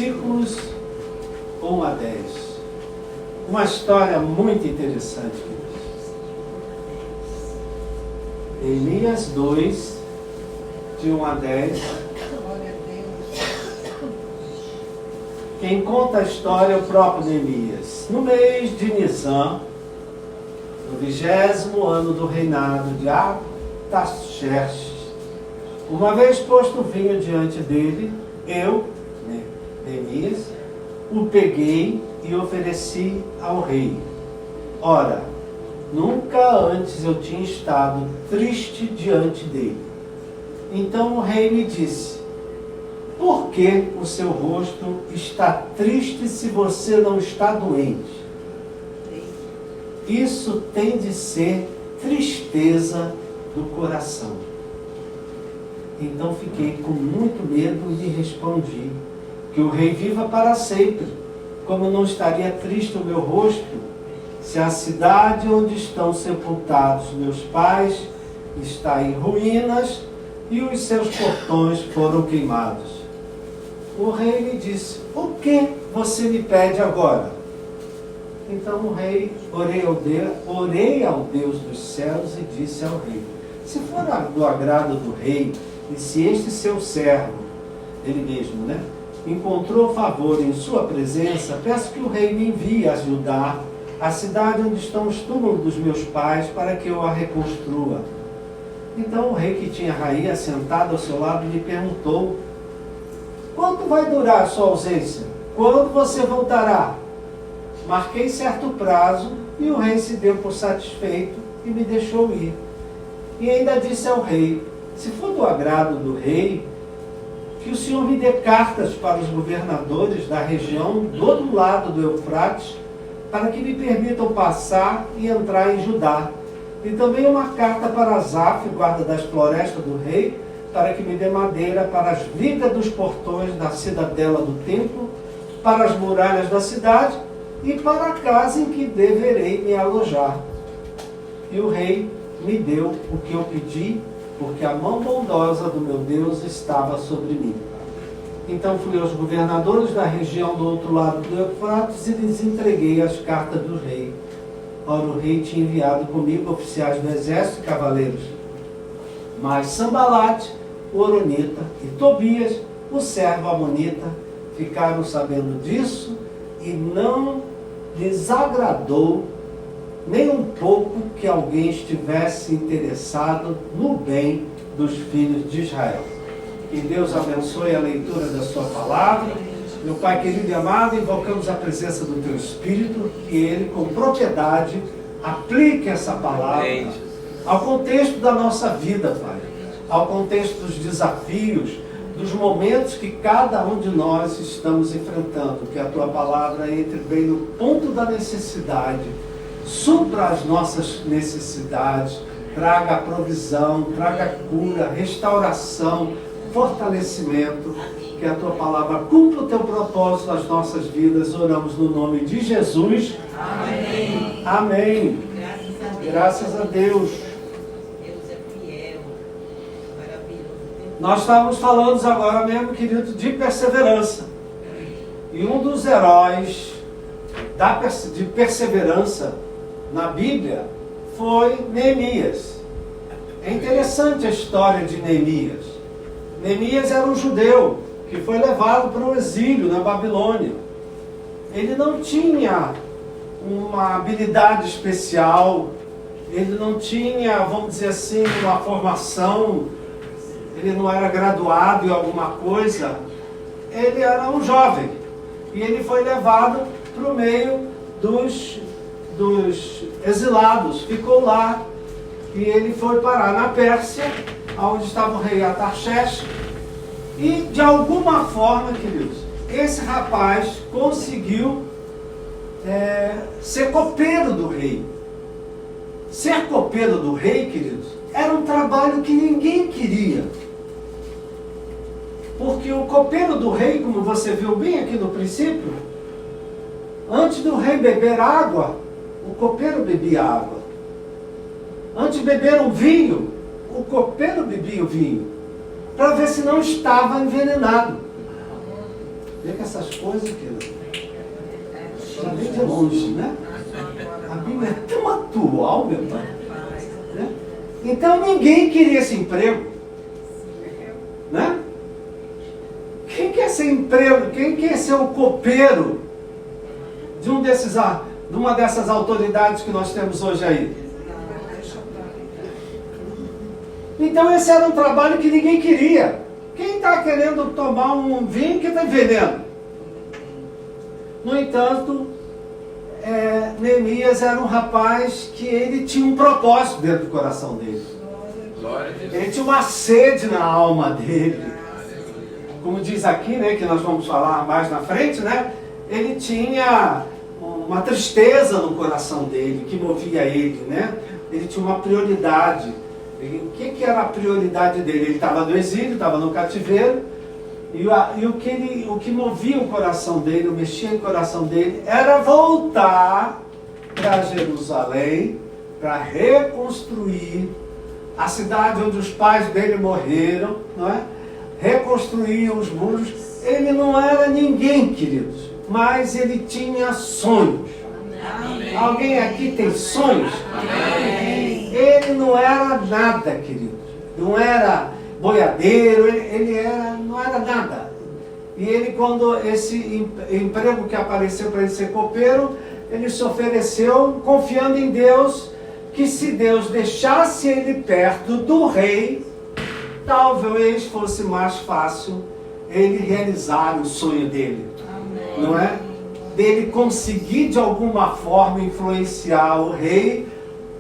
versículos 1 a 10. Uma história muito interessante. Neemias 2, de 1 a 10. Quem conta a história é o próprio Neemias. No mês de Nisan, no 20º ano do reinado de Artaxerxes, uma vez posto o vinho diante dele, eu, Neemias, o peguei e ofereci ao rei. Ora, nunca antes eu tinha estado triste diante dele. Então o rei me disse: por que o seu rosto está triste se você não está doente? Isso tem de ser tristeza do coração. Então fiquei com muito medo e lhe respondi: que o rei viva para sempre. Como não estaria triste o meu rosto, se a cidade onde estão sepultados meus pais está em ruínas e os seus portões foram queimados? O rei me disse: o que você me pede agora? Então o rei, orei ao Deus dos céus e disse ao rei: se for do agrado do rei, e se este seu servo, ele mesmo, encontrou favor em sua presença, peço que o rei me envie a ajudar a cidade onde estão os túmulos dos meus pais, para que eu a reconstrua. Então o rei, que tinha rainha sentada ao seu lado, me perguntou: quanto vai durar a sua ausência? Quando você voltará? Marquei certo prazo e o rei se deu por satisfeito e me deixou ir. E ainda disse ao rei: se for do agrado do rei, que o senhor me dê cartas para os governadores da região do outro lado do Eufrates, para que me permitam passar e entrar em Judá. E também uma carta para Asaf, guarda das florestas do rei, para que me dê madeira para as vigas dos portões da cidadela do templo, para as muralhas da cidade e para a casa em que deverei me alojar. E o rei me deu o que eu pedi, porque a mão bondosa do meu Deus estava sobre mim. Então fui aos governadores da região do outro lado do Eufrates e lhes entreguei as cartas do rei. Ora, o rei tinha enviado comigo oficiais do exército e cavaleiros. Mas Sambalate, o horonita, e Tobias, o servo amonita, ficaram sabendo disso e não lhes agradou nem um pouco que alguém estivesse interessado no bem dos filhos de Israel. Que Deus abençoe a leitura da sua palavra. Meu Pai querido e amado, invocamos a presença do Teu Espírito, que Ele com propriedade aplique essa palavra ao contexto da nossa vida, Pai, ao contexto dos desafios, dos momentos que cada um de nós estamos enfrentando. Que a Tua palavra entre bem no ponto da necessidade, supra as nossas necessidades, traga a provisão, traga cura, restauração, fortalecimento. Que a Tua palavra cumpra o Teu propósito nas nossas vidas. Oramos no nome de Jesus. Amém. Amém. Graças a Deus. Deus é fiel. Maravilhoso. Nós estávamos falando agora mesmo, querido, de perseverança. E um dos heróis de perseverança na Bíblia foi Neemias. É interessante a história de Neemias. Neemias era um judeu que foi levado para o exílio na Babilônia. Ele não tinha uma habilidade especial, ele não tinha, vamos dizer assim, uma formação, ele não era graduado em alguma coisa, ele era um jovem. E ele foi levado para o meio dos exilados, ficou lá, e ele foi parar na Pérsia, onde estava o rei Artaxerxes. E de alguma forma, queridos, esse rapaz conseguiu ser copeiro do rei. Ser copeiro do rei, queridos, era um trabalho que ninguém queria. Porque o copeiro do rei, como você viu bem aqui no princípio, antes do rei beber água, o copeiro bebia água. Antes de beber um vinho, o copeiro bebia o vinho, para ver se não estava envenenado. Vê que essas coisas, querido, já vem de longe, né? A Bíblia é tão atual, meu pai. Né? Então ninguém queria esse emprego. Né? Quem quer ser emprego? Quem quer ser o copeiro de uma dessas autoridades que nós temos hoje aí? Então esse era um trabalho que ninguém queria. Quem está querendo tomar um vinho que está envenenando? No entanto, Neemias era um rapaz que ele tinha um propósito dentro do coração dele. Ele tinha uma sede na alma dele. Como diz aqui, né, que nós vamos falar mais na frente, né? Ele tinha uma tristeza no coração dele, que movia ele, né? Ele tinha uma prioridade. O que era a prioridade dele? Ele estava no exílio, estava no cativeiro, e o que movia o coração dele, o mexia o coração dele, era voltar para Jerusalém, para reconstruir a cidade onde os pais dele morreram, não é? Reconstruir os muros. Ele não era ninguém, queridos, mas ele tinha sonhos. Amém. Alguém aqui tem sonhos? Amém. Ele não era nada, queridos. Não era boiadeiro, não era nada. E ele, quando esse emprego que apareceu para ele ser copeiro, ele se ofereceu confiando em Deus, que se Deus deixasse ele perto do rei, talvez fosse mais fácil ele realizar o sonho dele. Amém. Não é? Dele conseguir de alguma forma influenciar o rei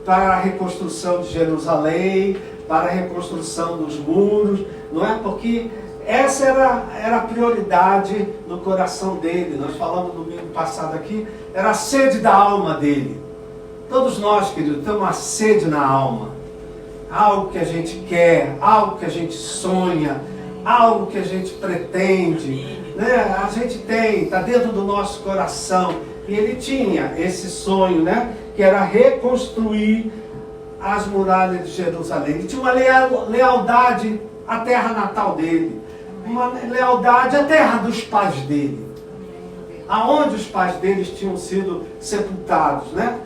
para a reconstrução de Jerusalém, para a reconstrução dos muros, não é? Porque essa era a prioridade no coração dele. Nós falamos no domingo passado aqui, era a sede da alma dele. Todos nós, queridos, temos uma sede na alma. Algo que a gente quer, algo que a gente sonha, algo que a gente pretende, né? A gente tem, está dentro do nosso coração. E ele tinha esse sonho, né? Que era reconstruir as muralhas de Jerusalém. Ele tinha uma lealdade à terra natal dele, uma lealdade à terra dos pais dele, aonde os pais deles tinham sido sepultados, né?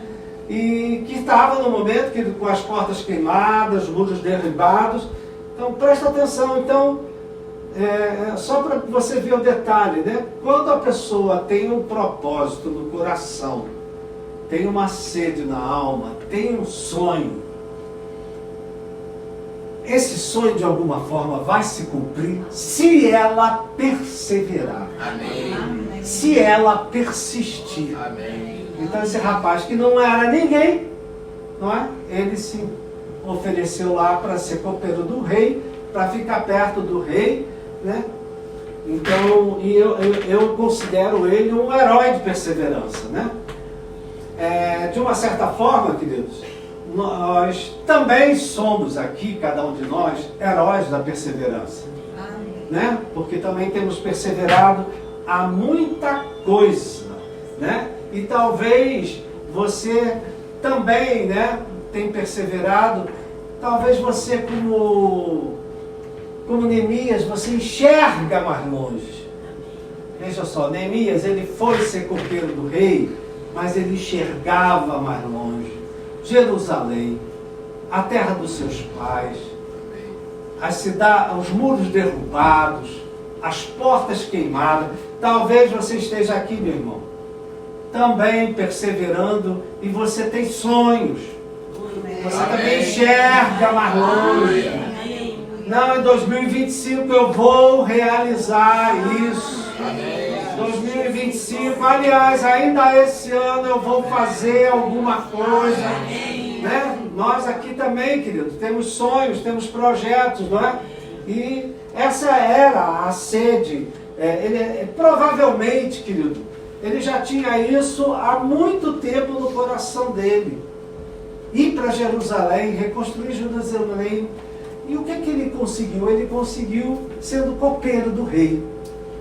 E que estava no momento que com as portas queimadas, os muros derribados. Então presta atenção. Então, só para você ver o detalhe, né? Quando a pessoa tem um propósito no coração, tem uma sede na alma, tem um sonho, esse sonho de alguma forma vai se cumprir se ela perseverar. Amém. Se ela persistir. Amém. Então esse rapaz que não era ninguém, não é? Ele se ofereceu lá para ser copeiro do rei, para ficar perto do rei, né? Então, eu considero ele um herói de perseverança, né? De uma certa forma, queridos, nós também somos aqui, cada um de nós, heróis da perseverança. Né? Porque também temos perseverado a muita coisa, né? E talvez você também, né, tem perseverado. Talvez você, como Neemias, você enxerga mais longe. Veja só, Neemias, ele foi ser copeiro do rei, mas ele enxergava mais longe. Jerusalém, a terra dos seus pais, a cidade, os muros derrubados, as portas queimadas. Talvez você esteja aqui, meu irmão, também perseverando, e você tem sonhos. Você também enxerga mais longe. Não, em 2025 eu vou realizar isso. 2025, aliás, ainda esse ano eu vou fazer alguma coisa. Né? Nós aqui também, queridos, temos sonhos, temos projetos, não é? E essa era a sede. Provavelmente, querido, ele já tinha isso há muito tempo no coração dele. Ir para Jerusalém, reconstruir Jerusalém. E o que ele conseguiu? Ele conseguiu sendo copeiro do rei.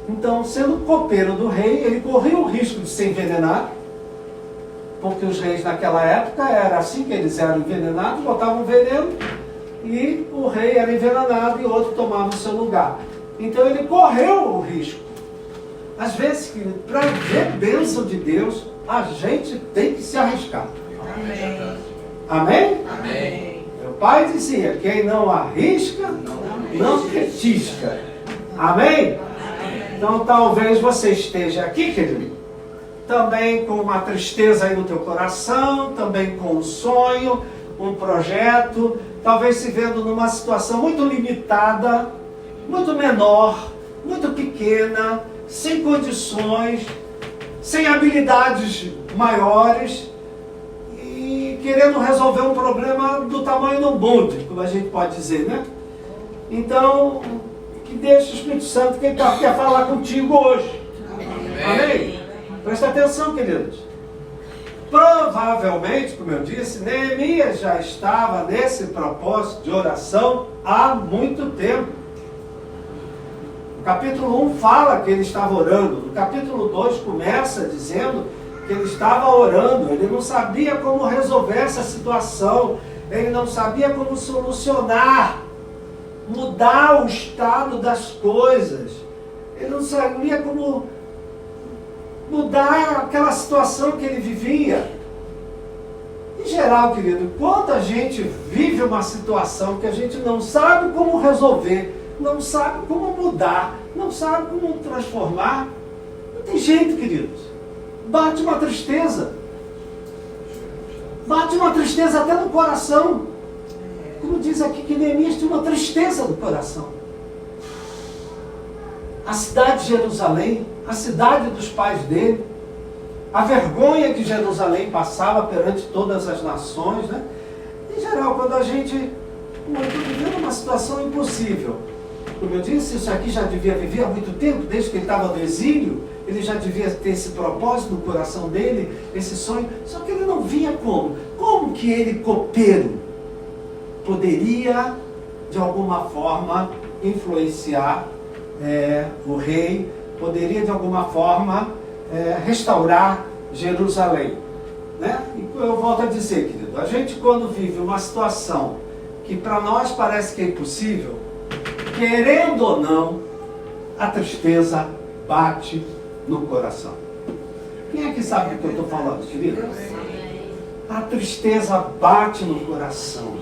Então, sendo copeiro do rei, ele corria o risco de ser envenenado, porque os reis naquela época era assim que eles eram envenenados, botavam veneno e o rei era envenenado e outro tomava o seu lugar. Então ele correu o risco. Às vezes, para ver bênção de Deus, a gente tem que se arriscar. Amém. Amém? Amém. Meu pai dizia, quem não arrisca, não petisca. Amém? Então talvez você esteja aqui, querido, também com uma tristeza aí no teu coração, também com um sonho, um projeto, talvez se vendo numa situação muito limitada, muito menor, muito pequena, sem condições, sem habilidades maiores e querendo resolver um problema do tamanho do bonde, como a gente pode dizer, né? Então, que deixe o Espírito Santo que ele quer falar contigo hoje. Amém? Presta atenção, queridos. Provavelmente, como eu disse, Neemias já estava nesse propósito de oração há muito tempo. O capítulo 1 fala que ele estava orando. No capítulo 2 começa dizendo que ele estava orando. Ele não sabia como resolver essa situação. Ele não sabia como solucionar, mudar o estado das coisas. Ele não sabia como mudar aquela situação que ele vivia. Em geral, querido, quando a gente vive uma situação que a gente não sabe como resolver, não sabe como mudar, não sabe como transformar, não tem jeito, queridos. Bate uma tristeza. Bate uma tristeza até no coração. Como diz aqui que Neemias tinha uma tristeza no coração. A cidade de Jerusalém, a cidade dos pais dele, a vergonha que Jerusalém passava perante todas as nações, né? Em geral, quando a gente está vivendo uma situação impossível, como eu disse, isso aqui já devia viver há muito tempo, desde que ele estava no exílio, ele já devia ter esse propósito no coração dele, esse sonho, só que ele não via como. Como que ele, copeiro, poderia, de alguma forma, influenciar o rei, poderia de alguma forma restaurar Jerusalém, né? E eu volto a dizer, querido, a gente quando vive uma situação que para nós parece que é impossível, querendo ou não, a tristeza bate no coração. Quem é que sabe do que eu estou falando, querido? A tristeza bate no coração.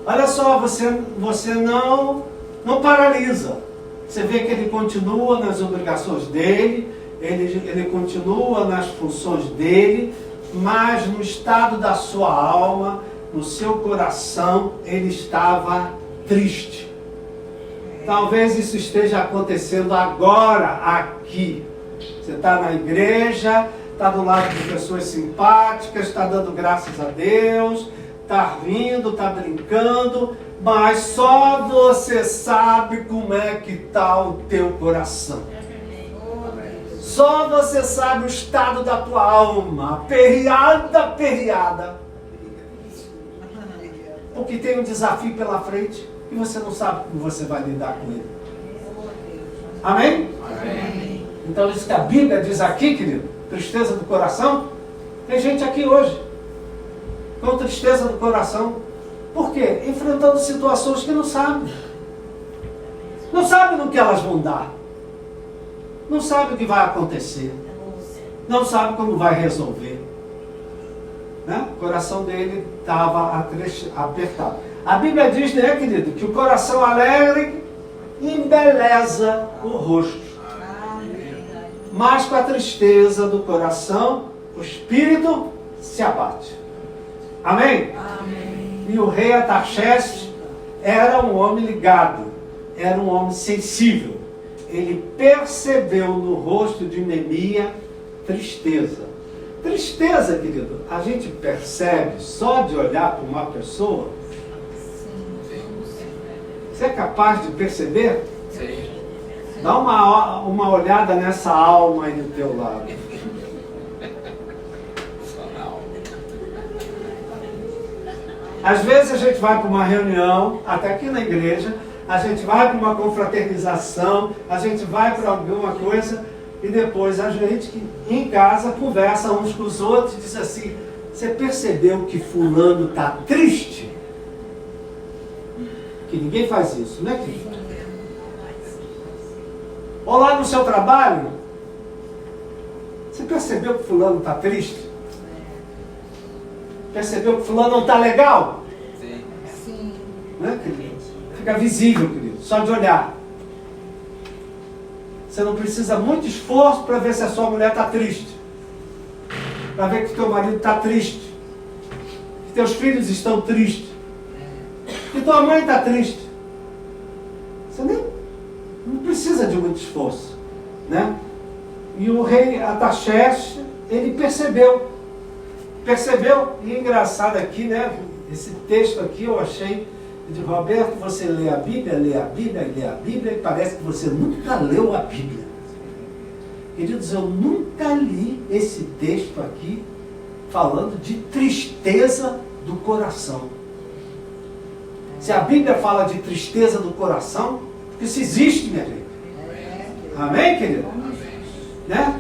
Olha só, você não paralisa. Você vê que ele continua nas obrigações dele, ele continua nas funções dele, mas no estado da sua alma, no seu coração, ele estava triste. Talvez isso esteja acontecendo agora, aqui. Você está na igreja, está do lado de pessoas simpáticas, está dando graças a Deus, está rindo, está brincando, mas só você sabe como é que está o teu coração. Só você sabe o estado da tua alma, aperreada. Porque tem um desafio pela frente e você não sabe como você vai lidar com ele. Amém? Amém. Então isso que a Bíblia diz aqui, querido, tristeza do coração. Tem gente aqui hoje com tristeza do coração. Por quê? Enfrentando situações que não sabe. Não sabe no que elas vão dar. Não sabe o que vai acontecer. Não sabe como vai resolver. Né? O coração dele estava apertado. A Bíblia diz, né, querido, que o coração alegre embeleza o rosto. Mas com a tristeza do coração, o espírito se abate. Amém? Amém. E o rei Artaxerxes era um homem ligado, era um homem sensível. Ele percebeu no rosto de Neemias tristeza. Tristeza, querido, a gente percebe só de olhar para uma pessoa. Você é capaz de perceber? Sim. Dá uma olhada nessa alma aí do teu lado. Às vezes a gente vai para uma reunião, até aqui na igreja, a gente vai para uma confraternização, a gente vai para alguma coisa e depois a gente em casa conversa uns com os outros e diz assim: você percebeu que fulano está triste? Que ninguém faz isso, não é, querido? Ou lá no seu trabalho, percebeu que fulano está triste? Percebeu que fulano não está legal? Sim. Né, querido? Fica visível, querido, só de olhar. Você não precisa muito esforço para ver se a sua mulher está triste. Para ver que teu marido está triste. Que teus filhos estão tristes. Que tua mãe está triste. Você nem não precisa de muito esforço, né? E o rei Artaxerxes, ele percebeu, e é engraçado aqui, né? Esse texto aqui eu achei, de Roberto, você lê a Bíblia, e parece que você nunca leu a Bíblia. Queridos, eu nunca li esse texto aqui falando de tristeza do coração. Se a Bíblia fala de tristeza do coração, isso existe, minha gente. Amém, querido? Né?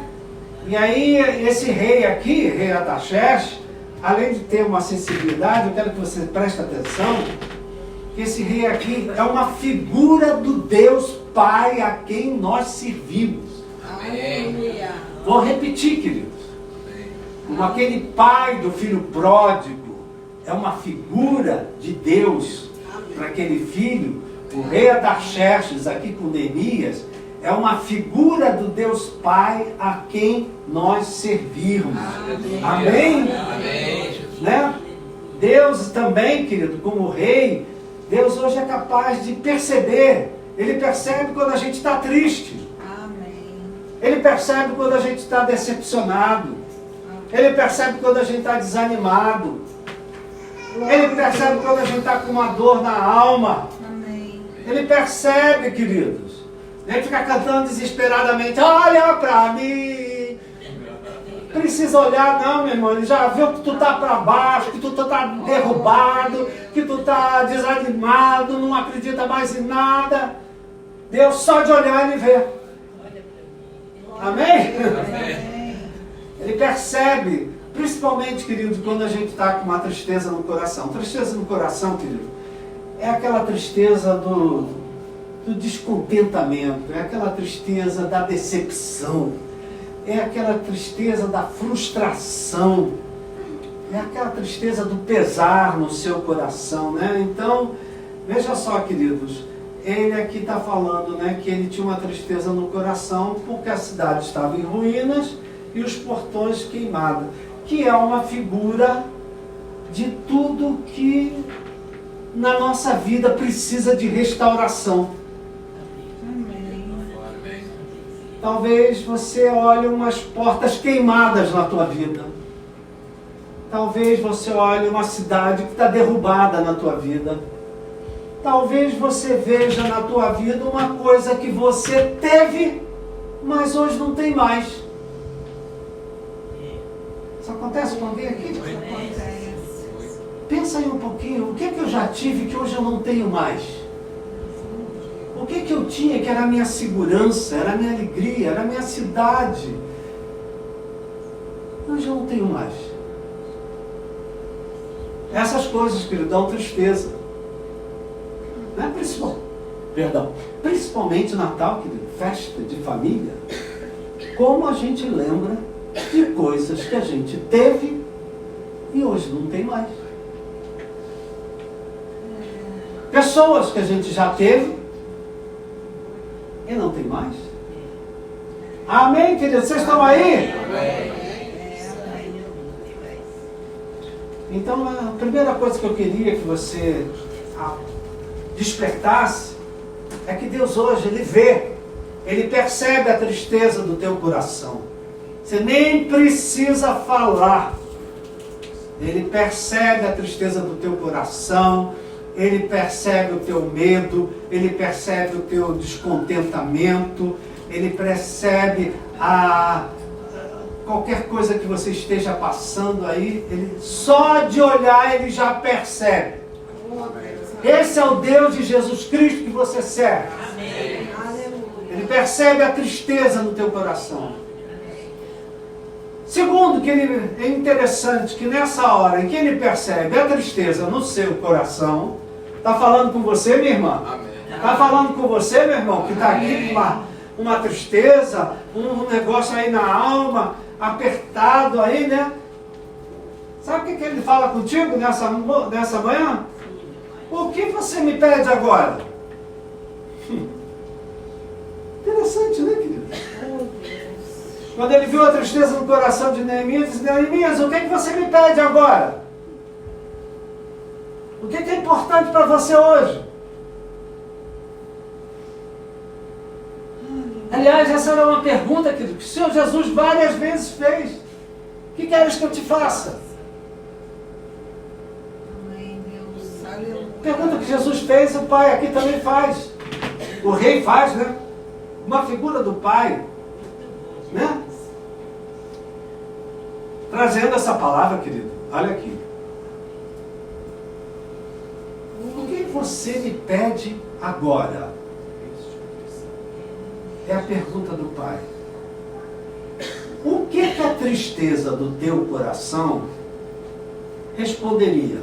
E aí, esse rei aqui, rei Artaxerxes, além de ter uma sensibilidade, eu quero que você preste atenção, que esse rei aqui é uma figura do Deus Pai a quem nós servimos. Aleluia. Vou repetir, queridos. Como aquele pai do filho pródigo é uma figura de Deus para aquele filho, o rei Artaxerxes aqui com Neemias é uma figura do Deus Pai a quem nós servirmos. Amém? Amém. Né? Deus também, querido, como rei, Deus hoje é capaz de perceber. Ele percebe quando a gente está triste. Ele percebe quando a gente está decepcionado. Ele percebe quando a gente está desanimado. Ele percebe quando a gente está com uma dor na alma. Ele percebe, queridos. Ele fica cantando desesperadamente: olha para mim. Precisa olhar, não, meu irmão. Ele já viu que tu está para baixo, que tu está derrubado, que tu está desanimado, não acredita mais em nada. Deus só de olhar ele vê. Amém? Ele percebe, principalmente, querido, quando a gente está com uma tristeza no coração. Tristeza no coração, querido, é aquela tristeza do descontentamento, é aquela tristeza da decepção, é aquela tristeza da frustração, é aquela tristeza do pesar no seu coração, né? Então, veja só, queridos, ele aqui está falando, né, que ele tinha uma tristeza no coração porque a cidade estava em ruínas e os portões queimados, que é uma figura de tudo que na nossa vida precisa de restauração. Talvez você olhe umas portas queimadas na tua vida. Talvez você olhe uma cidade que está derrubada na tua vida. Talvez você veja na tua vida uma coisa que você teve, mas hoje não tem mais. Isso acontece com alguém aqui? Pensa aí um pouquinho, o que é que eu já tive que hoje eu não tenho mais? O que é que eu tinha que era a minha segurança, era a minha alegria, era a minha cidade? Hoje eu não tenho mais. Essas coisas que lhe dão tristeza. Não é principalmente Natal, querido, festa de família. Como a gente lembra de coisas que a gente teve e hoje não tem mais. Pessoas que a gente já teve e não tem mais. Amém, queridos? Vocês estão aí? Amém. Então, a primeira coisa que eu queria que você despertasse é que Deus hoje, Ele vê, Ele percebe a tristeza do teu coração. Você nem precisa falar. Ele percebe a tristeza do teu coração, Ele percebe o teu medo, Ele percebe o teu descontentamento, Ele percebe qualquer coisa que você esteja passando aí, Ele, só de olhar Ele já percebe. Esse é o Deus de Jesus Cristo que você serve. Amém. Ele percebe a tristeza no teu coração. Segundo, que ele, é interessante que nessa hora em que ele percebe a tristeza no seu coração, está falando com você, minha irmã? Está falando com você, meu irmão, que está aqui com uma tristeza, um negócio aí na alma. apertado aí, né? Sabe o que ele fala contigo nessa manhã? O que você me pede agora? Interessante, né, querido? Quando ele viu a tristeza no coração de Neemias, disse: Neemias, o que você me pede agora? O que é importante para você hoje? Aliás, essa era uma pergunta que o Senhor Jesus várias vezes fez. O que queres que eu te faça? Amém, Deus. Aleluia. Pergunta que Jesus fez, o Pai aqui também faz. O rei faz, né? Uma figura do Pai, né? Trazendo essa palavra, querido. Olha aqui. O que você me pede agora? É a pergunta do Pai. O que a tristeza do teu coração responderia?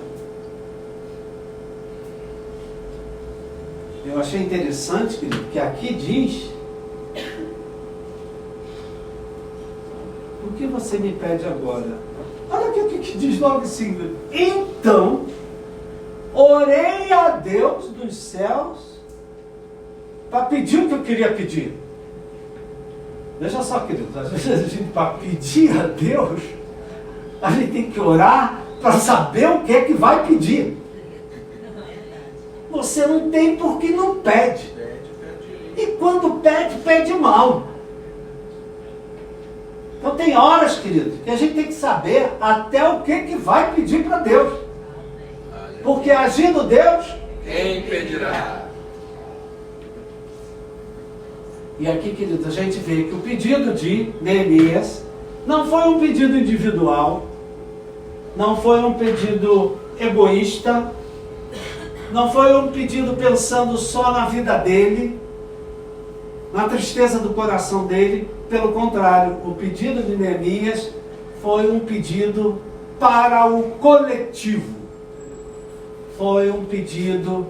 Eu achei interessante, querido, que aqui diz: o que você me pede agora? Olha aqui o que diz logo em seguida. Então, orei a Deus dos céus para pedir o que eu queria pedir. Veja só, querido, às vezes a gente, para pedir a Deus, a gente tem que orar para saber o que é que vai pedir. Você não tem porque não pede. E quando pede, pede mal. Então tem horas, querido, que a gente tem que saber até o que vai pedir para Deus. Porque agindo Deus, quem impedirá? E aqui, querido, a gente vê que o pedido de Neemias não foi um pedido individual, não foi um pedido egoísta, não foi um pedido pensando só na vida dele, na tristeza do coração dele. Pelo contrário, o pedido de Neemias foi um pedido para o coletivo. Foi um pedido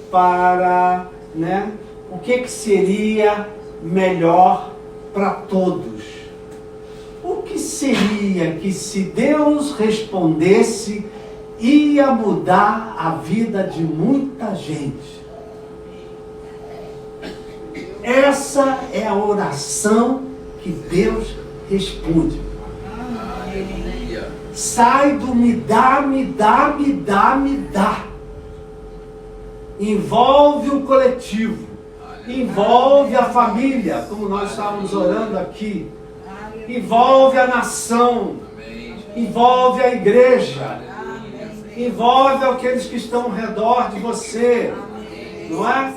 para, né, o que seria melhor para todos. O que seria que, se Deus respondesse, ia mudar a vida de muita gente? Essa é a oração que Deus responde. Aleluia. Sai do me dá, me dá, me dá, me dá. Envolve o coletivo. Envolve a família, como nós estávamos orando aqui. Envolve a nação. Envolve a igreja. Envolve aqueles que estão ao redor de você. Não é?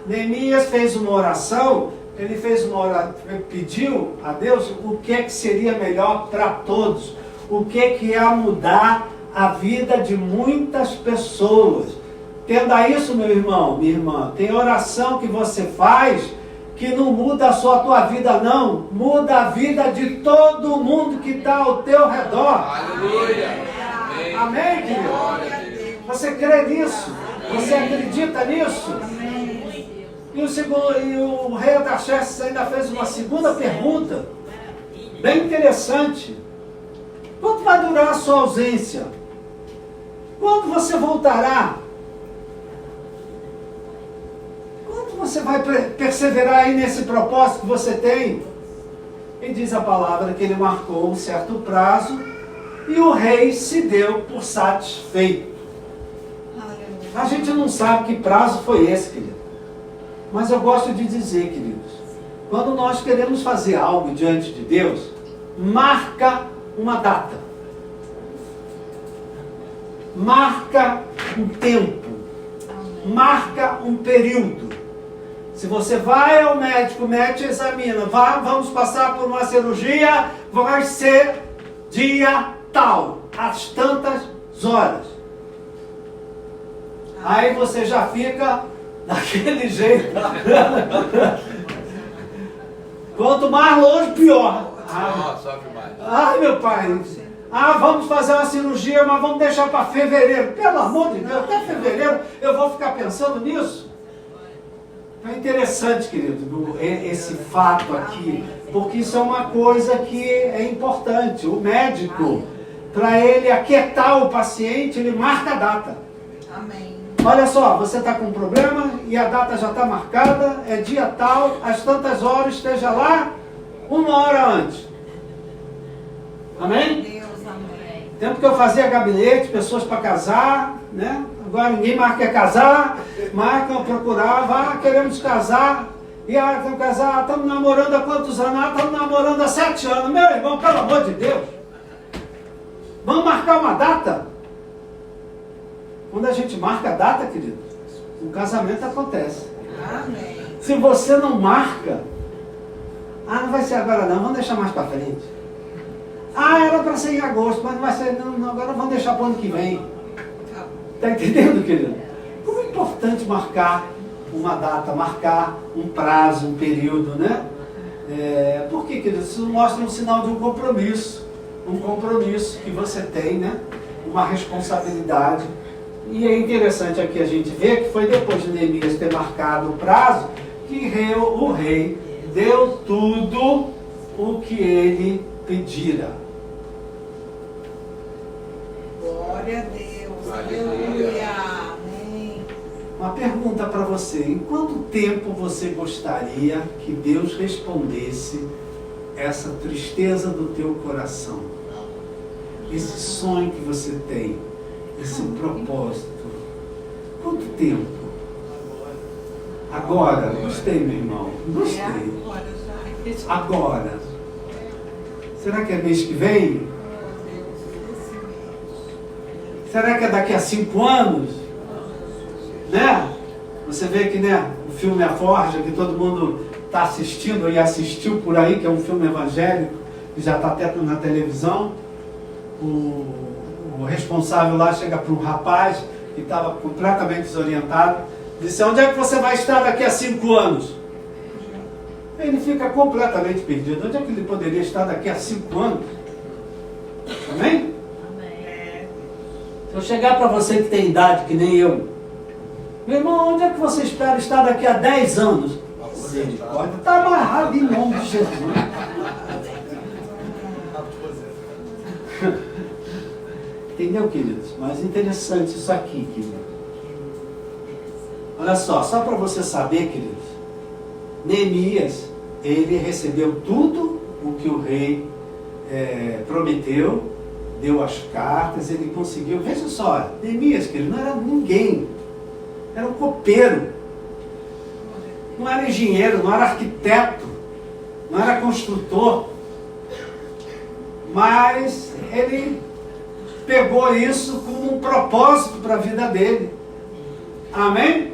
Neemias fez uma oração. Ele fez uma oração, pediu a Deus o que é que seria melhor para todos. O que é que ia mudar a vida de muitas pessoas. Entenda isso, meu irmão, minha irmã. Tem oração que você faz que não muda só a tua vida, não. Muda a vida de todo mundo que está ao teu redor. Aleluia. Amém, querido? Você crê nisso? Você acredita nisso? E o rei Artaxerxes ainda fez uma segunda pergunta, bem interessante. Quanto vai durar a sua ausência? Quando você voltará? Quanto você vai perseverar aí nesse propósito que você tem? E diz a palavra que ele marcou um certo prazo e o rei se deu por satisfeito. A gente não sabe que prazo foi esse, querido. Mas eu gosto de dizer, queridos, quando nós queremos fazer algo diante de Deus, marca uma data. Marca um tempo. Marca um período. Se você vai ao médico, o médico examina, vamos passar por uma cirurgia, vai ser dia tal, às tantas horas. Aí você já fica daquele jeito. Quanto mais longe, pior. Sofre mais. Ai, meu pai. Vamos fazer uma cirurgia, mas vamos deixar para fevereiro. Pelo amor de Deus, até fevereiro eu vou ficar pensando nisso. É interessante, querido, esse fato aqui, porque isso é uma coisa que é importante. O médico, para ele aquietar o paciente, ele marca a data. Amém. Olha só, você está com um problema e a data já está marcada, é dia tal, às tantas horas, esteja lá 1 hora antes. Amém? Deus, amém. Tempo que eu fazia gabinete, pessoas para casar, né? Agora ninguém mais quer casar, marcam, procurava, queremos casar. E estamos casar, estamos namorando há quantos anos? Estamos namorando há 7 anos. Meu irmão, pelo amor de Deus. Vamos marcar uma data? Quando a gente marca a data, querido, o casamento acontece. Amém. Se você não marca, não vai ser agora não, vamos deixar mais para frente. Era para ser em agosto, mas não vai ser, não, agora vamos deixar para o ano que vem. Está entendendo, querido? Como é importante marcar uma data, marcar um prazo, um período, né? Por quê, querido? Isso mostra um sinal de um compromisso que você tem, né? Uma responsabilidade. E é interessante aqui a gente ver que foi depois de Neemias ter marcado o prazo que o rei deu tudo o que ele pedira. Glória a Deus. Aleluia. Amém. Uma pergunta para você: em quanto tempo você gostaria que Deus respondesse essa tristeza do teu coração? Esse sonho que você tem, esse propósito. Quanto tempo? Agora, gostei, meu irmão. Gostei. Agora. Será que é mês que vem? Será que é daqui a 5 anos? Né? Você vê que, né, o filme A Forja, que todo mundo está assistindo e assistiu por aí, que é um filme evangélico, que já está até na televisão. O responsável lá chega para um rapaz que estava completamente desorientado, disse: onde é que você vai estar daqui a 5 anos? Ele fica completamente perdido. Onde é que ele poderia estar daqui a 5 anos? Amém? Se eu chegar para você que tem idade que nem eu, meu irmão, onde é que você espera estar daqui a 10 anos? Misericórdia, está amarrado em nome de Jesus. Entendeu, queridos? Mas interessante isso aqui, querido. Olha só para você saber, queridos, Neemias, ele recebeu tudo o que o rei prometeu, deu as cartas, ele conseguiu. Veja só, Neemias, querido, não era ninguém, era um copeiro, não era engenheiro, não era arquiteto, não era construtor, mas ele pegou isso como um propósito para a vida dele. Amém?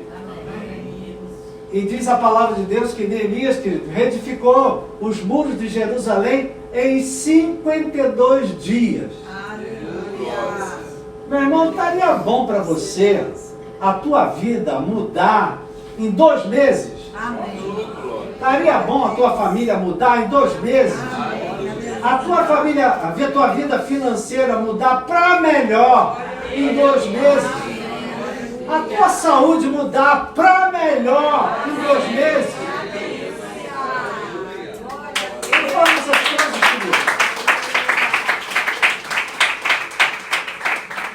E diz a palavra de Deus que Neemias, querido, reedificou os muros de Jerusalém em 52 dias. Aleluia. Meu irmão, estaria bom para você a tua vida mudar em 2 meses? Amém. Estaria bom a tua família mudar em 2 meses? A tua família, a tua vida financeira mudar para melhor em 2 meses? A tua saúde mudar para melhor em 2 meses? Eu falo essas coisas, querido.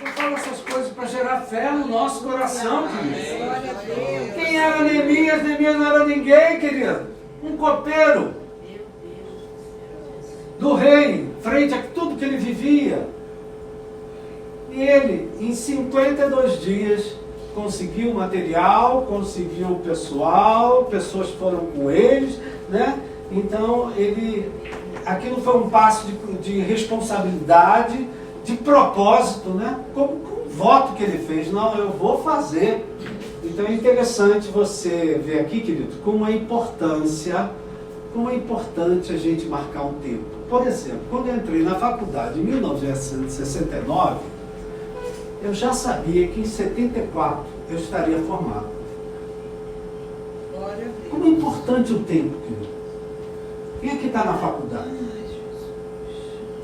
Eu falo essas coisas para gerar fé no nosso coração, querido. Glória a Deus. Quem era Neemias? Neemias não era ninguém, querido. Um copeiro do rei, frente a tudo que ele vivia. E ele, em 52 dias, conseguiu material, conseguiu o pessoal, pessoas foram com eles, né? Então, aquilo foi um passo de responsabilidade, de propósito, né? Como um voto que ele fez. Não, eu vou fazer. Então, é interessante você ver aqui, querido, como é importante a gente marcar um tempo. Por exemplo, quando eu entrei na faculdade em 1969, eu já sabia que em 74 eu estaria formado. Glória a Deus. Como é importante o tempo, querido. Quem é que está na faculdade?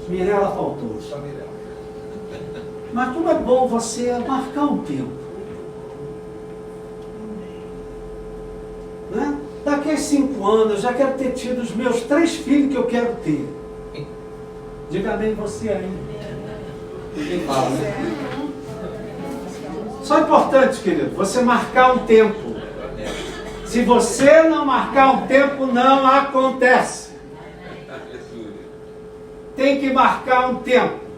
Mirela faltou. Só Mirela. Mas como é bom você marcar um tempo. Né? daqui 5 anos, eu já quero ter tido os meus 3 filhos que eu quero ter. Diga bem você aí. Ninguém fala, né? Só é importante, querido, você marcar um tempo. Se você não marcar um tempo, não acontece. Tem que marcar um tempo.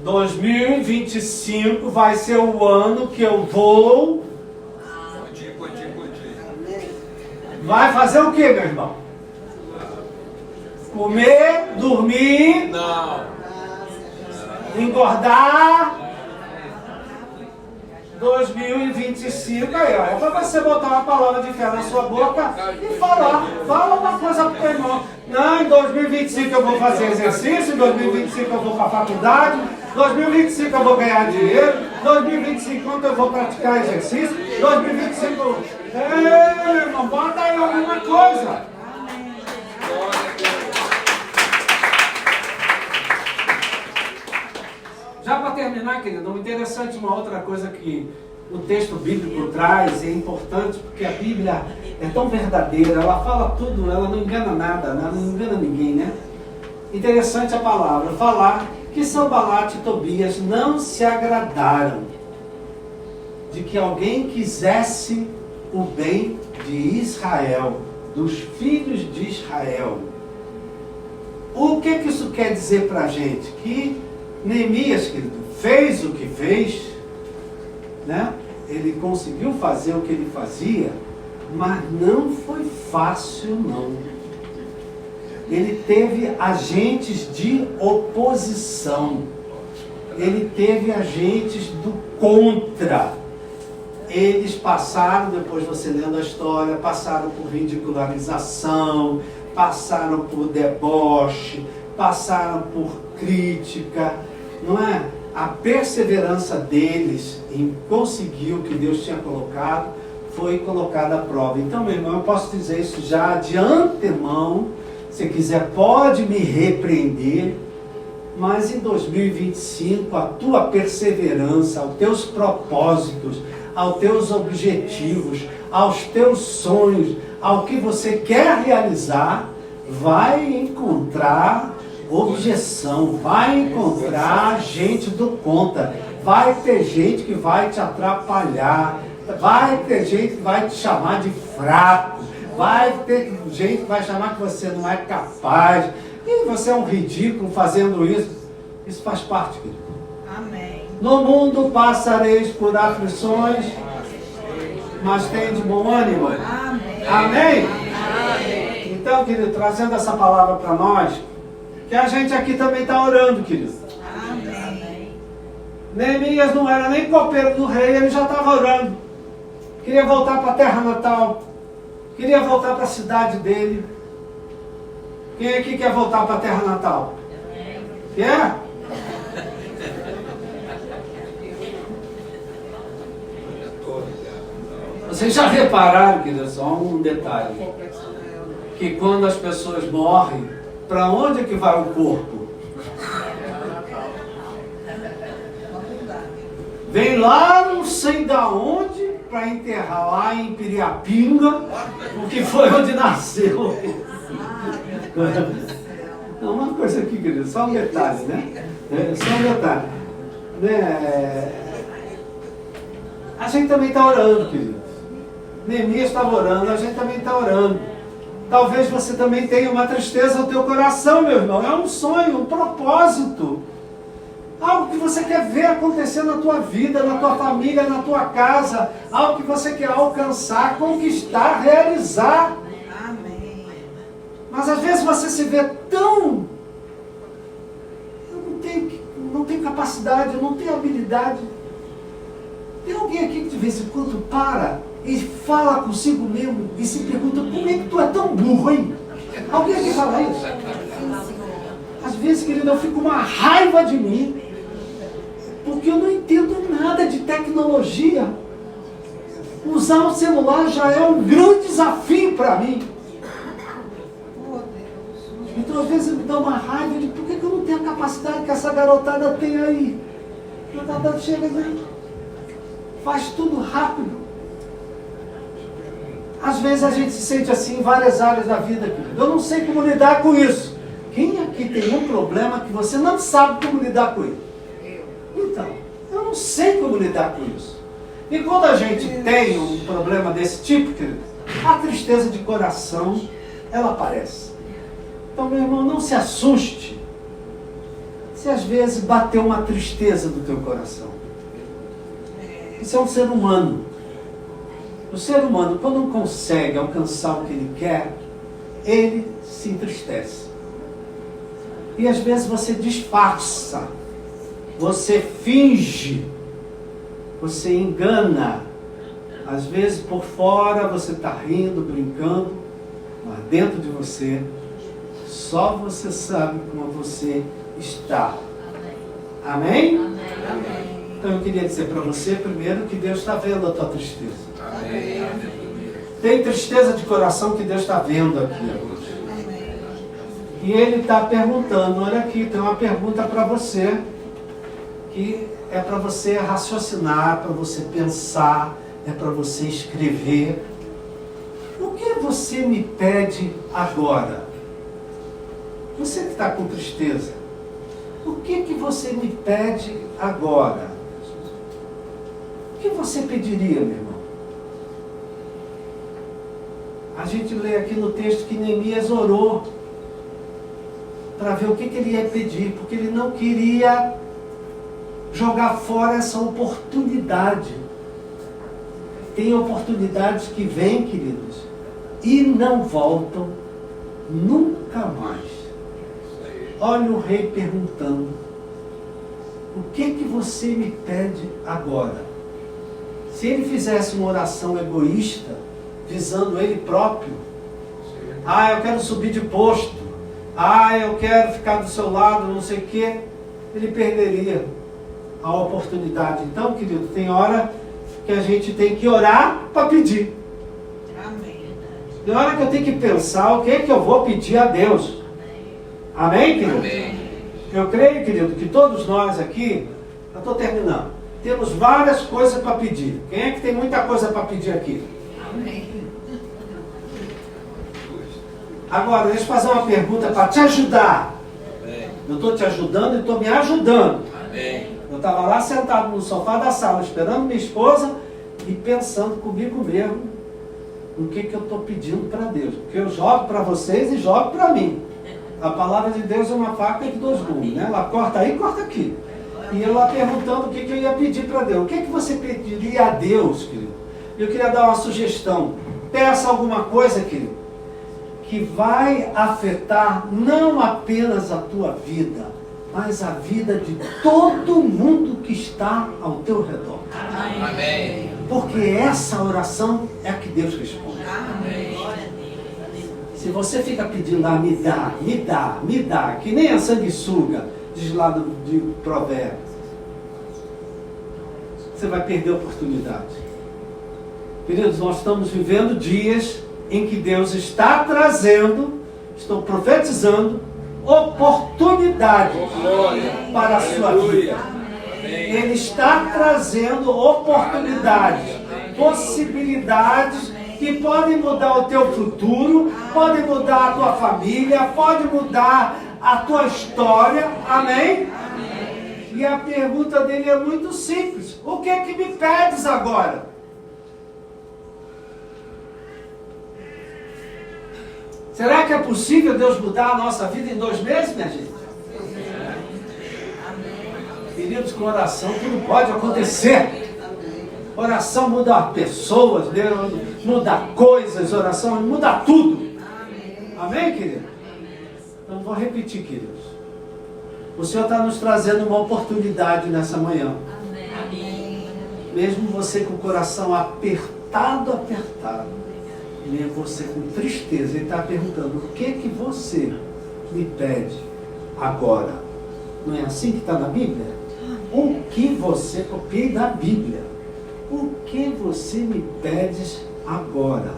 2025 vai ser o ano que eu vou... Vai fazer o que, meu irmão? Comer, dormir, engordar. 2025, aí ó, é para você botar uma palavra de fé na sua boca e falar. Fala uma coisa pro teu irmão. Não, em 2025 eu vou fazer exercício, em 2025 eu vou para a faculdade, 2025 eu vou ganhar dinheiro, 2025 quando eu vou praticar exercício, 2025... Ei, irmão, bota aí alguma coisa. Já para terminar, querido, interessante uma outra coisa que o texto bíblico traz, é importante porque a Bíblia é tão verdadeira, ela fala tudo, ela não engana nada, ela não engana ninguém, né? Interessante a palavra, falar que Sanbalat e Tobias não se agradaram de que alguém quisesse o bem de Israel, dos filhos de Israel. O que isso quer dizer para a gente? Que Neemias, querido, fez o que fez, né? Ele conseguiu fazer o que ele fazia, mas não foi fácil, não. Ele teve agentes de oposição, ele teve agentes do contra. Eles passaram, depois você lendo a história, passaram por ridicularização, passaram por deboche, passaram por crítica, não é? A perseverança deles em conseguir o que Deus tinha colocado foi colocada à prova. Então, meu irmão, eu posso dizer isso já de antemão. Se quiser, pode me repreender, mas em 2025, a tua perseverança, os teus propósitos, aos teus objetivos, aos teus sonhos, ao que você quer realizar, vai encontrar objeção, vai encontrar gente do contra, vai ter gente que vai te atrapalhar, vai ter gente que vai te chamar de fraco, vai ter gente que vai chamar que você não é capaz, e você é um ridículo fazendo isso. Isso faz parte, querido. Amém. No mundo passareis por aflições, mas tem de bom ânimo. Amém. Amém? Amém. Então, querido, trazendo essa palavra para nós, que a gente aqui também está orando, querido. Amém. Neemias não era nem copeiro do rei, ele já estava orando. Queria voltar para a terra natal. Queria voltar para a cidade dele. Quem aqui quer voltar para a terra natal? Quer? Vocês já repararam, querido, só um detalhe. Que quando as pessoas morrem, para onde é que vai o corpo? Vem lá, não sei da onde, para enterrar lá em Piriapinga, porque foi onde nasceu. Não, uma coisa aqui, querido, só um detalhe, né? Só um detalhe. A gente também está orando, querido. Neemias estava orando, a gente também está orando. Talvez você também tenha uma tristeza no teu coração, meu irmão. É um sonho, um propósito. Algo que você quer ver acontecer na tua vida, na tua família, na tua casa. Algo que você quer alcançar, conquistar, realizar. Amém. Mas às vezes você se vê tão... Eu não tenho capacidade, eu não tenho habilidade. Tem alguém aqui que de vez em quando para e fala consigo mesmo e se pergunta: como é que tu é tão burro, hein? Alguém aqui fala isso? Às vezes, querido, eu fico com uma raiva de mim, porque eu não entendo nada de tecnologia. Usar o celular já é um grande desafio para mim. Então, às vezes, me dá uma raiva de por que eu não tenho a capacidade que essa garotada tem aí. A garotada chega e faz tudo rápido. Às vezes a gente se sente assim em várias áreas da vida, querido. Eu não sei como lidar com isso. Quem aqui tem um problema que você não sabe como lidar com ele? Então, eu não sei como lidar com isso. E quando a gente tem um problema desse tipo, querido, a tristeza de coração, ela aparece. Então, meu irmão, não se assuste se às vezes bateu uma tristeza do teu coração. Isso é um ser humano. O ser humano, quando não consegue alcançar o que ele quer, ele se entristece. E às vezes você disfarça, você finge, você engana. Às vezes por fora você está rindo, brincando, mas dentro de você, só você sabe como você está. Amém? Amém. Então eu queria dizer para você primeiro que Deus está vendo a tua tristeza. Amém. Tem tristeza de coração que Deus está vendo aqui hoje. E Ele está perguntando, olha aqui, tem uma pergunta para você, que é para você raciocinar, para você pensar, é para você escrever. O que você me pede agora? Você que está com tristeza, o que você me pede agora? O que você pediria, meu irmão? A gente lê aqui no texto que Neemias orou para ver o que ele ia pedir, porque ele não queria jogar fora essa oportunidade. Tem oportunidades que vêm, queridos, e não voltam nunca mais. Olha o rei perguntando, o que você me pede agora? Se ele fizesse uma oração egoísta, visando ele próprio, eu quero subir de posto, eu quero ficar do seu lado, não sei o quê, ele perderia a oportunidade. Então, querido, tem hora que a gente tem que orar para pedir. Amém. Tem hora que eu tenho que pensar o que é que eu vou pedir a Deus. Amém, querido? Amém. Eu creio, querido, que todos nós aqui, eu estou terminando, temos várias coisas para pedir. Quem é que tem muita coisa para pedir aqui? Amém. Agora, deixa eu fazer uma pergunta para te ajudar. Amém. Eu estou te ajudando e estou me ajudando. Amém. Eu estava lá sentado no sofá da sala, esperando minha esposa e pensando comigo mesmo no que eu estou pedindo para Deus. Porque eu jogo para vocês e jogo para mim. A palavra de Deus é uma faca de dois gumes, né? Ela corta aí e corta aqui. E eu lá perguntando o que eu ia pedir para Deus. O que você pediria a Deus, querido? Eu queria dar uma sugestão. Peça alguma coisa, querido, que vai afetar não apenas a tua vida, mas a vida de todo mundo que está ao teu redor. Amém. Porque essa oração é a que Deus responde. Amém. Se você fica pedindo lá, me dá, me dá, me dá, que nem a sanguessuga, diz lá de Provérbios, você vai perder a oportunidade. Queridos, nós estamos vivendo dias em que Deus está trazendo, estou profetizando, oportunidade para a sua vida. Ele está trazendo oportunidades, possibilidades que podem mudar o teu futuro, podem mudar a tua família, podem mudar a tua história. Amém? E a pergunta dele é muito simples. O que é que me pedes agora? Será que é possível Deus mudar a nossa vida em 2 meses, minha gente? Queridos, com oração tudo pode acontecer. Oração muda pessoas, Deus muda coisas, oração muda tudo. Amém, querido? Então vou repetir, queridos. O Senhor está nos trazendo uma oportunidade nessa manhã. Mesmo você com o coração apertado, mesmo você com tristeza, Ele está perguntando, o que você me pede agora? Não é assim que está na Bíblia? O que você, copiei da Bíblia. O que você me pedes agora?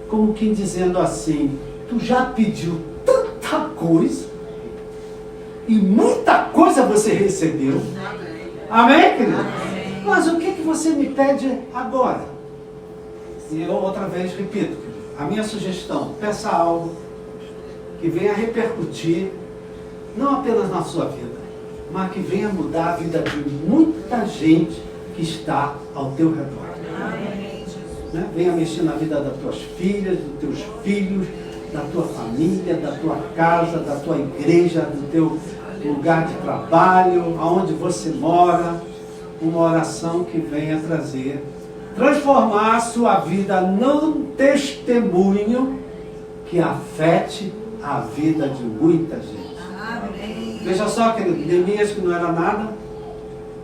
Como quem dizendo assim, tu já pediu tanta coisa e muita coisa você recebeu. Amém, querido? Mas o que você me pede agora? E eu outra vez repito, a minha sugestão, peça algo que venha repercutir, não apenas na sua vida, mas que venha mudar a vida de muita gente que está ao teu redor. Né? Venha mexer na vida das tuas filhas, dos teus filhos, da tua família, da tua casa, da tua igreja, do teu lugar de trabalho, aonde você mora. Uma oração que venha trazer, transformar a sua vida num testemunho que afete a vida de muita gente. Amém. Veja só, querido, Neemias, que não era nada,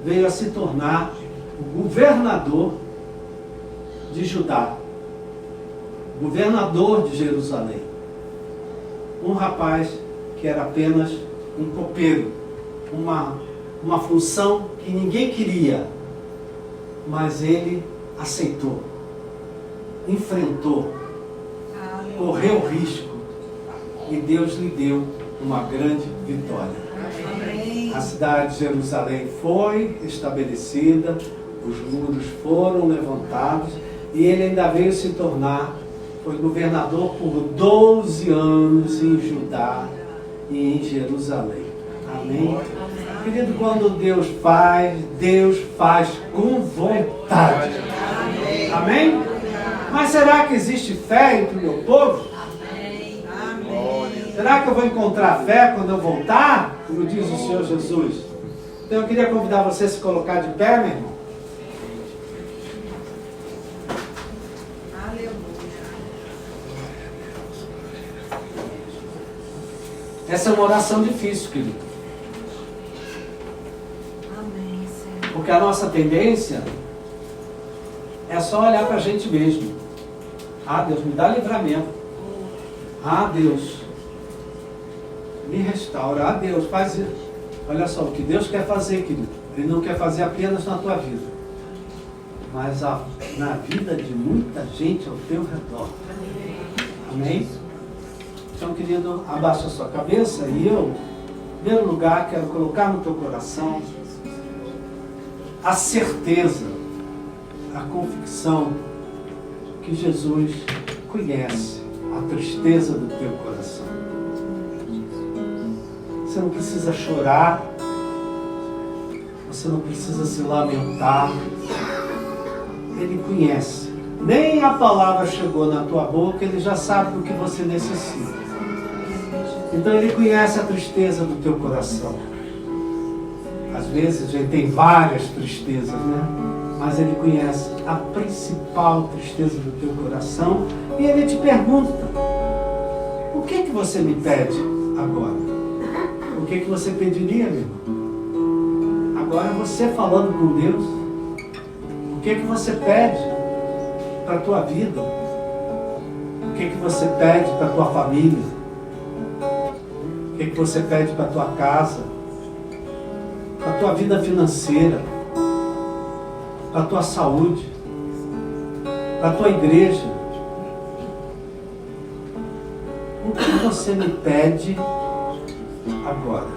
veio a se tornar o governador de Judá, governador de Jerusalém. Um rapaz que era apenas um copeiro, uma função que ninguém queria, mas ele aceitou, enfrentou, correu risco e Deus lhe deu uma grande vitória. Amém. A cidade de Jerusalém foi estabelecida, os muros foram levantados e ele ainda veio se tornar, foi governador por 12 anos em Judá e em Jerusalém. Amém? Querido, quando Deus faz com vontade. Amém? Mas será que existe fé entre o meu povo? Será que eu vou encontrar fé quando eu voltar? Como diz o Senhor Jesus. Então eu queria convidar você a se colocar de pé, meu irmão. Essa é uma oração difícil, querido. Amém, Senhor. Porque a nossa tendência é só olhar para a gente mesmo. Ah, Deus, me dá livramento. Ah, Deus, me restaura. Ah, Deus, faz isso. Olha só, o que Deus quer fazer, querido, Ele não quer fazer apenas na tua vida, mas na vida de muita gente ao teu redor. Amém? Então, querido, abaixa a sua cabeça e eu, em primeiro lugar, quero colocar no teu coração a certeza, a convicção que Jesus conhece a tristeza do teu coração. Você não precisa chorar, você não precisa se lamentar. Ele conhece. Nem a palavra chegou na tua boca, Ele já sabe do que você necessita. Então Ele conhece a tristeza do teu coração. Às vezes a gente tem várias tristezas, né? Mas Ele conhece a principal tristeza do teu coração e Ele te pergunta: o que que você me pede agora? O que que você pediria, meu irmão? Agora você falando com Deus, o que que você pede para a tua vida? O que que você pede para a tua família? O que que você pede para a tua casa? Para a tua vida financeira? Para a tua saúde? Para a tua igreja? O que você me pede agora?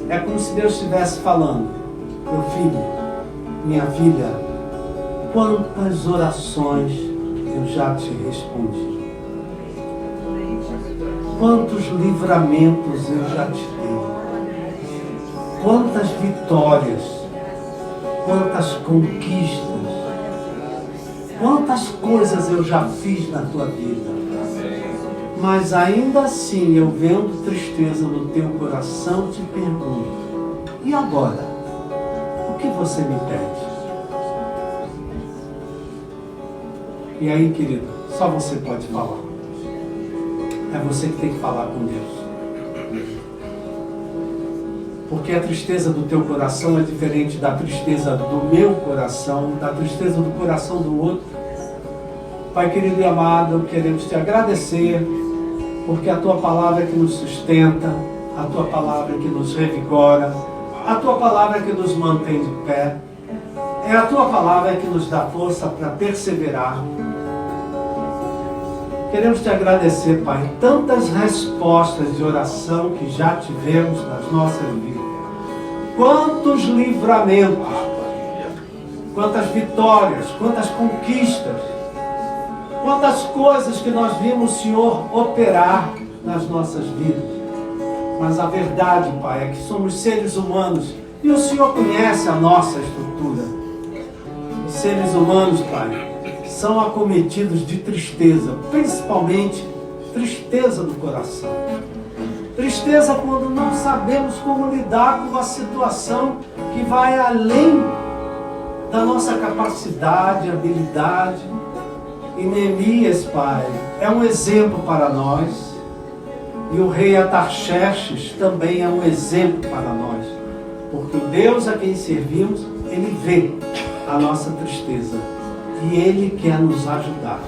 É como se Deus estivesse falando: meu filho, minha filha, quantas orações eu já te respondi. Quantos livramentos eu já te dei. Quantas vitórias. Quantas conquistas. Quantas coisas eu já fiz na tua vida. Mas ainda assim, eu vendo tristeza no teu coração, te pergunto: e agora? O que você me pede? E aí, querido, só você pode falar. É você que tem que falar com Deus. Porque a tristeza do teu coração é diferente da tristeza do meu coração, da tristeza do coração do outro. Pai querido e amado, queremos te agradecer, porque a tua palavra é que nos sustenta, a tua palavra é que nos revigora, a tua palavra é que nos mantém de pé, é a tua palavra que nos dá força para perseverar. Queremos te agradecer, Pai, tantas respostas de oração que já tivemos nas nossas vidas. Quantos livramentos, quantas vitórias, quantas conquistas, quantas coisas que nós vimos o Senhor operar nas nossas vidas. Mas a verdade, Pai, é que somos seres humanos e o Senhor conhece a nossa estrutura. Os seres humanos, Pai, são acometidos de tristeza, principalmente tristeza do coração. Tristeza quando não sabemos como lidar com uma situação que vai além da nossa capacidade, habilidade. E Neemias, Pai, é um exemplo para nós. E o rei Artaxerxes também é um exemplo para nós. Porque o Deus a quem servimos, Ele vê a nossa tristeza. E Ele quer nos ajudar.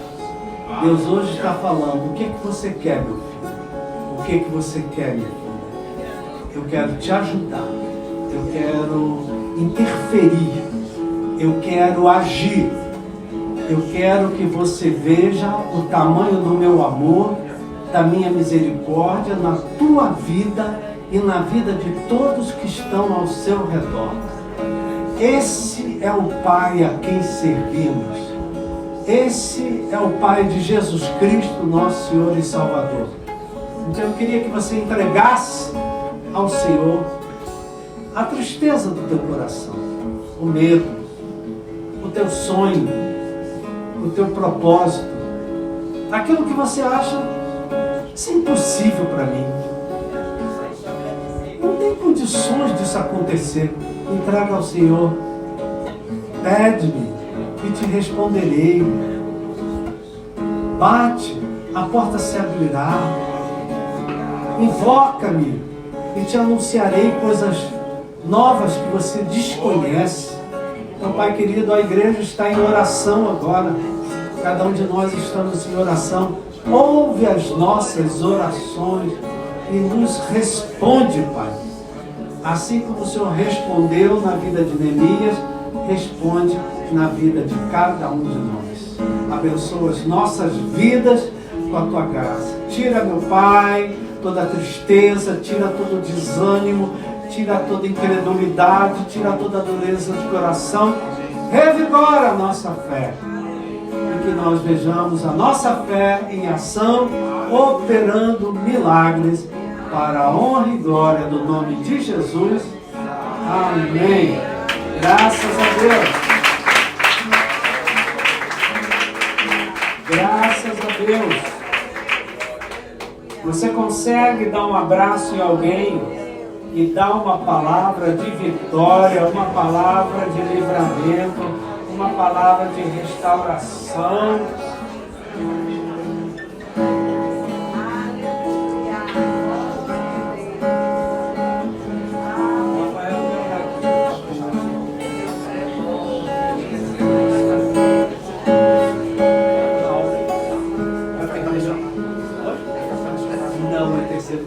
Deus hoje está falando, o que você quer, meu filho? O que você quer, minha filha? Eu quero te ajudar. Eu quero interferir. Eu quero agir. Eu quero que você veja o tamanho do meu amor, da minha misericórdia na tua vida e na vida de todos que estão ao seu redor. Esse é o Pai a quem servimos. Esse é o Pai de Jesus Cristo, nosso Senhor e Salvador. Então eu queria que você entregasse ao Senhor a tristeza do teu coração, o medo, o teu sonho, o teu propósito, aquilo que você acha isso é impossível para mim. Não tem condições disso acontecer. Entrega ao Senhor. Pede-me e te responderei. Bate, a porta se abrirá. Invoca-me e te anunciarei coisas novas que você desconhece. Então, Pai querido, a igreja está em oração agora. Cada um de nós estamos em oração. Ouve as nossas orações e nos responde, Pai. Assim como o Senhor respondeu na vida de Neemias, responde na vida de cada um de nós. Abençoa as nossas vidas com a Tua graça. Tira, meu Pai, toda a tristeza, tira todo o desânimo, tira toda a incredulidade, tira toda a dureza de coração. Revigora a nossa fé. Que nós vejamos a nossa fé em ação, operando milagres para a honra e glória do nome de Jesus. Amém. Graças a Deus. Graças a Deus. Você consegue dar um abraço em alguém e dar uma palavra de vitória, uma palavra de livramento, uma palavra de restauração. Não, é terceiro.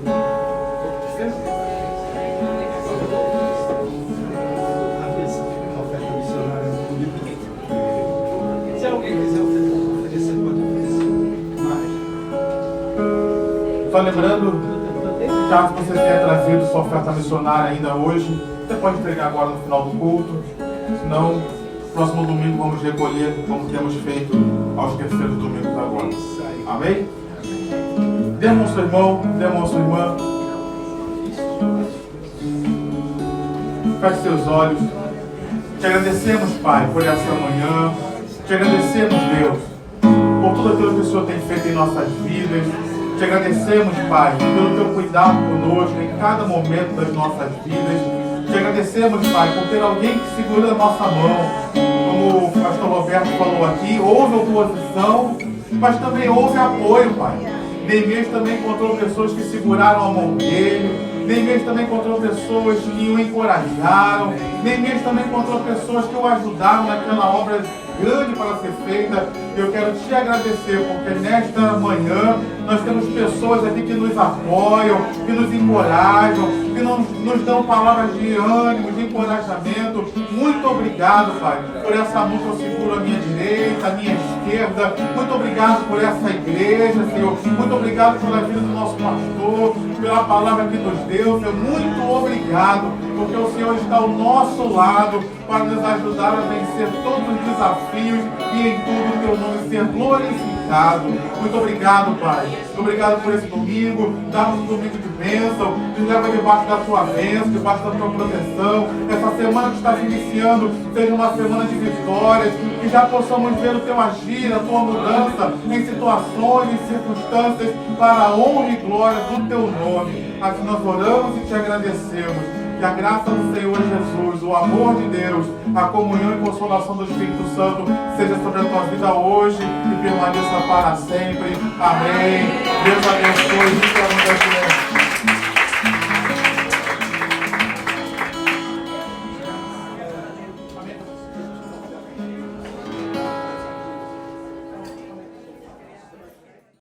Só lembrando, caso você tenha trazido sua oferta missionária ainda hoje, você pode entregar agora no final do culto. Senão, próximo domingo vamos recolher, como temos feito aos terceiros domingos agora. Amém? Dê a mão ao seu irmão, dê a mão à sua irmã. Feche seus olhos. Te agradecemos, Pai, por essa manhã. Te agradecemos, Deus, por tudo aquilo que o Senhor tem feito em nossas vidas. Te agradecemos, Pai, pelo Teu cuidado conosco em cada momento das nossas vidas. Te agradecemos, Pai, por ter alguém que segura a nossa mão. Como o pastor Roberto falou aqui, houve oposição, mas também houve apoio, Pai. Neemias também encontrou pessoas que seguraram a mão dele. Neemias também encontrou pessoas que o encorajaram. Neemias também encontrou pessoas que o ajudaram naquela obra grande para ser feita. Eu quero te agradecer, porque nesta manhã nós temos pessoas aqui que nos apoiam, que nos encorajam, que nos dão palavras de ânimo, de encorajamento. Muito obrigado, Pai, por essa mão que eu seguro à minha direita, à minha esquerda. esquerda. Muito obrigado por essa igreja, Senhor. Muito obrigado pela vida do nosso pastor, pela palavra que nos deu, Senhor. Muito obrigado, porque o Senhor está ao nosso lado para nos ajudar a vencer todos os desafios e em tudo o teu nome ser glorificado. Muito obrigado, Pai. Muito obrigado por esse domingo. Dá-nos um domingo de bênção. Nos leva debaixo da tua bênção, debaixo da tua proteção. Essa semana que está se iniciando seja uma semana de vitórias. Que já possamos ver o teu agir, a tua mudança em situações, em circunstâncias, para a honra e glória do teu nome. Assim nós oramos e te agradecemos. Que a graça do Senhor Jesus, o amor de Deus, a comunhão e consolação do Espírito Santo seja sobre a tua vida hoje e permaneça para sempre. Amém. Deus abençoe.